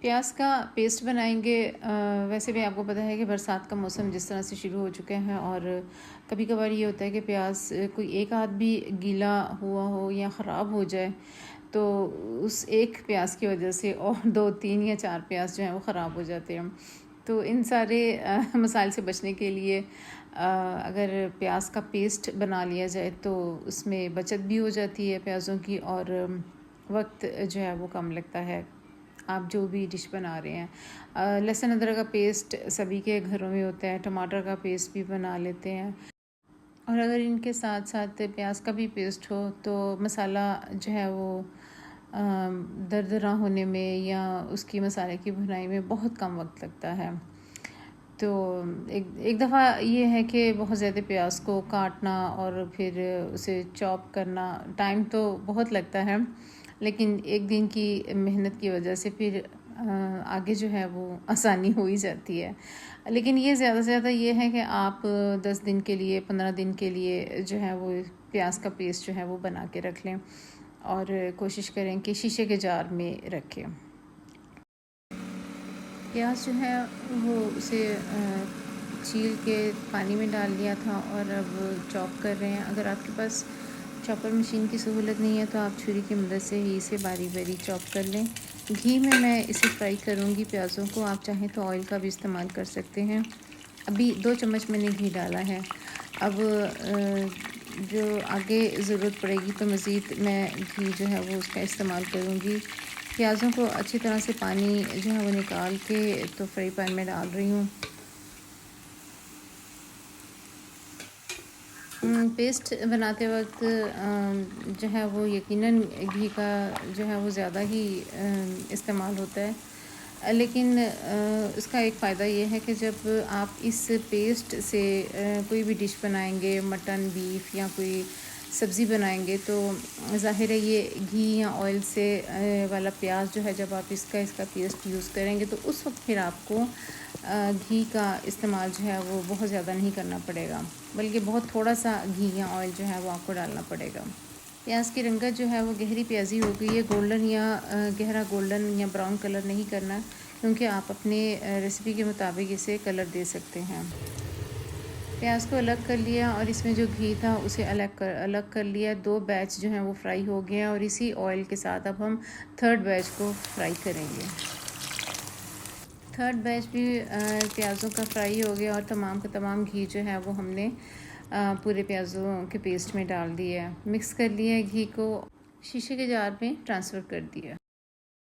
प्याज का पेस्ट बनाएंगे। वैसे भी आपको पता है कि बरसात का मौसम जिस तरह से शुरू हो चुके हैं और कभी कभार ये होता है कि प्याज कोई एक आध भी गीला हुआ हो या ख़राब हो जाए तो उस एक प्याज की वजह से और 2 3 या 4 प्याज जो हैं वो ख़राब हो जाते हैं। तो इन सारे मसाइल से बचने के लिए अगर प्याज का पेस्ट बना लिया जाए तो उसमें बचत भी हो जाती है प्याज़ों की और वक्त जो है वो कम लगता है आप जो भी डिश बना रहे हैं। लहसुन अदरक का पेस्ट सभी के घरों में होता है, टमाटर का पेस्ट भी बना लेते हैं और अगर इनके साथ साथ प्याज का भी पेस्ट हो तो मसाला जो है वो दरदरा होने में या उसकी मसाले की भुनाई में बहुत कम वक्त लगता है। तो एक दफ़ा ये है कि बहुत ज़्यादा प्याज को काटना और फिर उसे चॉप करना टाइम तो बहुत लगता है, लेकिन एक दिन की मेहनत की वजह से फिर आगे जो है वो आसानी हो ही जाती है। लेकिन ये ज़्यादा से ज़्यादा ये है कि आप 10 दिन के लिए 15 दिन के लिए जो है वो प्याज का पेस्ट जो है वो बना के रख लें और कोशिश करें कि शीशे के जार में रखें। प्याज जो है वो उसे छील के पानी में डाल लिया था और अब चॉप कर रहे हैं। अगर आपके पास चॉपर मशीन की सहूलत नहीं है तो आप छुरी की मदद से ही इसे बारी बारी चॉप कर लें। घी में मैं इसे फ्राई करूँगी प्याज़ों को, आप चाहें तो ऑयल का भी इस्तेमाल कर सकते हैं। अभी 2 चम्मच मैंने घी डाला है। अब जो आगे ज़रूरत पड़ेगी तो मज़ीद मैं घी जो है वो उसका इस्तेमाल करूँगी। प्याज़ों को अच्छी तरह से पानी जो है वो निकाल के तो फ्राई पैन में डाल रही हूँ। पेस्ट बनाते वक्त जो है वो यकीनन घी का जो है वो ज़्यादा ही इस्तेमाल होता है। लेकिन इसका एक फ़ायदा ये है कि जब आप इस पेस्ट से कोई भी डिश बनाएंगे, मटन, बीफ या कोई सब्ज़ी बनाएंगे तो ज़ाहिर है ये घी या ऑयल से वाला प्याज जो है जब आप इसका पेस्ट यूज़ करेंगे तो उस वक्त फिर आपको घी का इस्तेमाल जो है वो बहुत ज़्यादा नहीं करना पड़ेगा, बल्कि बहुत थोड़ा सा घी या ऑयल जो है वो आपको डालना पड़ेगा। प्याज की रंगत जो है वो गहरी प्याजी हो गई है, गोल्डन या गहरा गोल्डन या ब्राउन कलर नहीं करना, क्योंकि आप अपने रेसिपी के मुताबिक इसे कलर दे सकते हैं। प्याज को अलग कर लिया और इसमें जो घी था उसे अलग कर लिया। 2 बैच जो हैं वो फ्राई हो गए और इसी ऑयल के साथ अब हम 3rd बैच को फ्राई करेंगे। 3rd बैच भी प्याज़ों का फ्राई हो गया और तमाम का तमाम घी जो है वो हमने पूरे प्याज़ों के पेस्ट में डाल दिया, मिक्स कर लिया, घी को शीशे के जार में ट्रांसफ़र कर दिया।